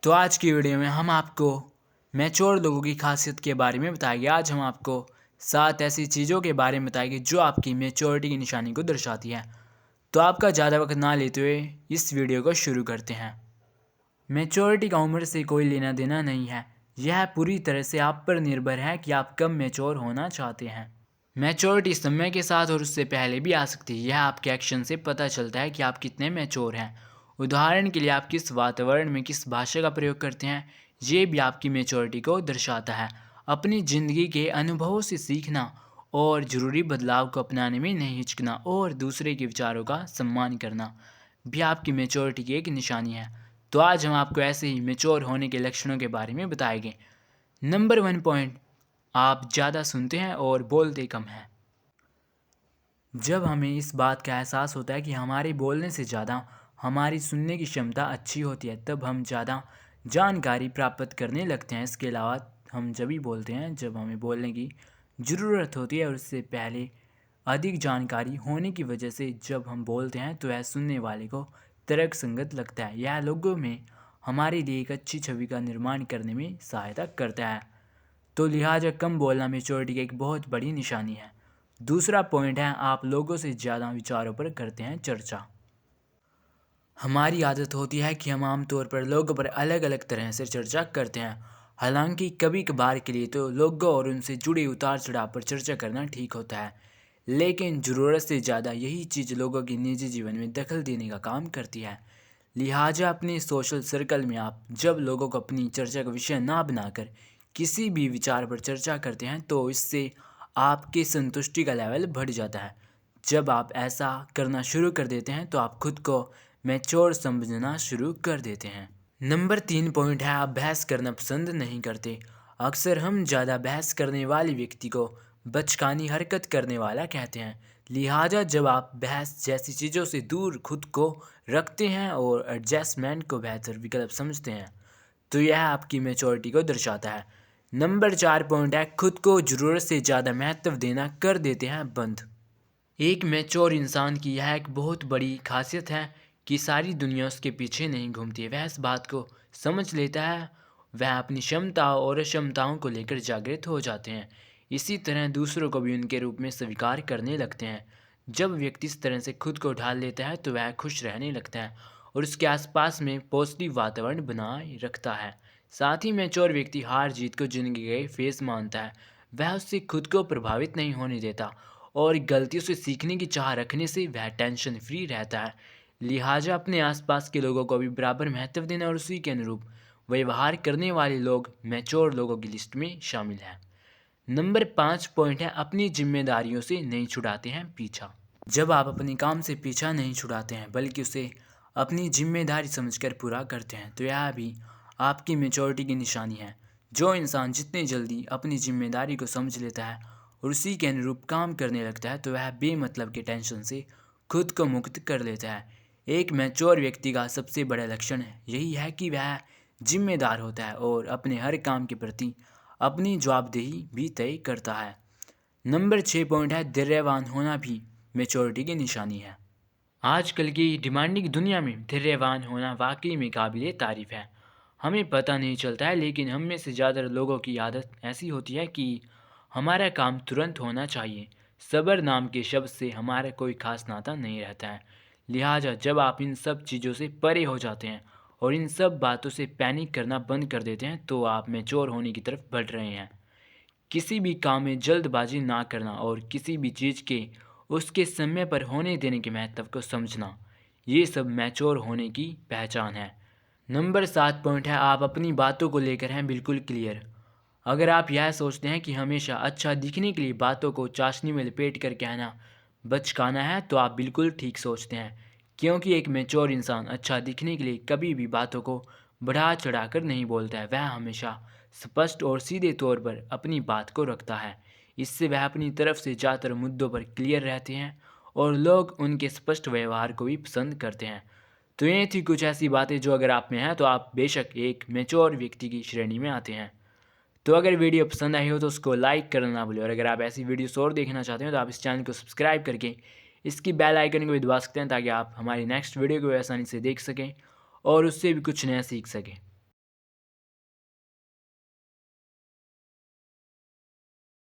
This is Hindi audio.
तो आज की वीडियो में हम आपको मैच्योर लोगों की खासियत के बारे में बताएंगे। आज हम आपको 7 ऐसी चीज़ों के बारे में बताएंगे जो आपकी मैच्योरिटी की निशानी को दर्शाती है। तो आपका ज़्यादा वक्त ना लेते हुए इस वीडियो को शुरू करते हैं। मैच्योरिटी का उम्र से कोई लेना देना नहीं है, यह पूरी तरह से आप पर निर्भर है कि आप कब मैच्योर होना चाहते हैं। मैच्योरिटी समय के साथ और उससे पहले भी आ सकती है। यह आपके एक्शन से पता चलता है कि आप कितने मैच्योर हैं। उदाहरण के लिए आप किस वातावरण में किस भाषा का प्रयोग करते हैं, ये भी आपकी मैच्योरिटी को दर्शाता है। अपनी ज़िंदगी के अनुभवों से सीखना और ज़रूरी बदलाव को अपनाने में नहीं हिचकना और दूसरे के विचारों का सम्मान करना भी आपकी मैच्योरिटी की एक निशानी है। तो आज हम आपको ऐसे ही मैच्योर होने के लक्षणों के बारे में बताएंगे। नंबर 1 पॉइंट, आप ज़्यादा सुनते हैं और बोलते कम हैं। जब हमें इस बात का एहसास होता है कि हमारे बोलने से ज़्यादा हमारी सुनने की क्षमता अच्छी होती है, तब हम ज़्यादा जानकारी प्राप्त करने लगते हैं। इसके अलावा हम जब भी बोलते हैं जब हमें बोलने की ज़रूरत होती है और उससे पहले अधिक जानकारी होने की वजह से जब हम बोलते हैं तो यह सुनने वाले को तर्कसंगत लगता है। यह लोगों में हमारे लिए एक अच्छी छवि का निर्माण करने में सहायता करता है। तो लिहाजा कम बोलना मैच्योरिटी की एक बहुत बड़ी निशानी है। दूसरा पॉइंट है, आप लोगों से ज़्यादा विचारों पर करते हैं चर्चा। हमारी आदत होती है कि हम आमतौर पर लोगों पर अलग अलग तरह से चर्चा करते हैं। हालांकि कभी कभार के लिए तो लोगों और उनसे जुड़े उतार चढ़ाव पर चर्चा करना ठीक होता है, लेकिन ज़रूरत से ज़्यादा यही चीज़ लोगों के निजी जीवन में दखल देने का काम करती है। लिहाजा अपने सोशल सर्कल में आप जब लोगों को अपनी चर्चा का विषय ना बनाकर किसी भी विचार पर चर्चा करते हैं तो इससे आपके संतुष्टि का लेवल बढ़ जाता है। जब आप ऐसा करना शुरू कर देते हैं तो आप खुद को मैच्योर समझना शुरू कर देते हैं। नंबर 3 पॉइंट है, आप बहस करना पसंद नहीं करते। अक्सर हम ज़्यादा बहस करने वाले व्यक्ति को बचकानी हरकत करने वाला कहते हैं। लिहाजा जब आप बहस जैसी चीज़ों से दूर खुद को रखते हैं और एडजस्टमेंट को बेहतर विकल्प समझते हैं, तो यह आपकी मैच्योरिटी को दर्शाता है। नंबर 4 पॉइंट है, खुद को ज़रूरत से ज़्यादा महत्व देना कर देते हैं बंद। एक मैच्योर इंसान की यह एक बहुत बड़ी खासियत है कि सारी दुनिया उसके पीछे नहीं घूमती है। वह इस बात को समझ लेता है, वह अपनी क्षमता और अक्षमताओं को लेकर जागृत हो जाते हैं। इसी तरह दूसरों को भी उनके रूप में स्वीकार करने लगते हैं। जब व्यक्ति इस तरह से खुद को ढाल लेता है तो वह खुश रहने लगता है और उसके आसपास में पॉजिटिव वातावरण बनाए रखता है। साथ ही मैच्योर व्यक्ति हार जीत को जिंदगी के फेस मानता है। वह उससे खुद को प्रभावित नहीं होने देता और गलतियों से सीखने की चाह रखने से वह टेंशन फ्री रहता है। लिहाजा अपने आसपास के लोगों को भी बराबर महत्व देना और उसी के अनुरूप व्यवहार करने वाले लोग मैच्योर लोगों की लिस्ट में शामिल हैं। नंबर 5 पॉइंट है, अपनी जिम्मेदारियों से नहीं छुड़ाते हैं पीछा। जब आप अपने काम से पीछा नहीं छुड़ाते हैं बल्कि उसे अपनी जिम्मेदारी समझकर पूरा करते हैं, तो यह भी आपकी मैच्योरिटी की निशानी है। जो इंसान जितनी जल्दी अपनी जिम्मेदारी को समझ लेता है और उसी के अनुरूप काम करने लगता है तो वह बेमतलब के टेंशन से खुद को मुक्त कर लेता है। एक मैच्योर व्यक्ति का सबसे बड़ा लक्षण यही है कि वह जिम्मेदार होता है और अपने हर काम के प्रति अपनी जवाबदेही भी तय करता है। नंबर 6 पॉइंट है, धैर्यवान होना भी मैच्योरिटी की निशानी है। आजकल की डिमांडिंग दुनिया में धैर्यवान होना वाकई में काबिले तारीफ़ है। हमें पता नहीं चलता है, लेकिन हम में से ज़्यादातर लोगों की आदत ऐसी होती है कि हमारा काम तुरंत होना चाहिए। सब्र नाम के शब्द से हमारा कोई खास नाता नहीं रहता है। लिहाजा जब आप इन सब चीज़ों से परे हो जाते हैं और इन सब बातों से पैनिक करना बंद कर देते हैं तो आप मैच्योर होने की तरफ बढ़ रहे हैं। किसी भी काम में जल्दबाजी ना करना और किसी भी चीज़ के उसके समय पर होने देने के महत्व को समझना, ये सब मैच्योर होने की पहचान है। नंबर 7 पॉइंट है, आप अपनी बातों को लेकर हैं बिल्कुल क्लियर। अगर आप यह सोचते हैं कि हमेशा अच्छा दिखने के लिए बातों को चाशनी में लपेट कर कहना बचकाना है तो आप बिल्कुल ठीक सोचते हैं, क्योंकि एक मैच्योर इंसान अच्छा दिखने के लिए कभी भी बातों को बढ़ा चढ़ाकर नहीं बोलता है। वह हमेशा स्पष्ट और सीधे तौर पर अपनी बात को रखता है। इससे वह अपनी तरफ से ज़्यादातर मुद्दों पर क्लियर रहते हैं और लोग उनके स्पष्ट व्यवहार को भी पसंद करते हैं। तो ये थी कुछ ऐसी बातें जो अगर आप में हैं तो आप बेशक एक मैच्योर व्यक्ति की श्रेणी में आते हैं। तो अगर वीडियो पसंद आई हो तो उसको लाइक करना ना भूलें और अगर आप ऐसी वीडियोस और देखना चाहते हो तो आप इस चैनल को सब्सक्राइब करके इसकी बेल आइकन को भी दबा सकते हैं ताकि आप हमारी नेक्स्ट वीडियो को आसानी से देख सकें और उससे भी कुछ नया सीख सकें।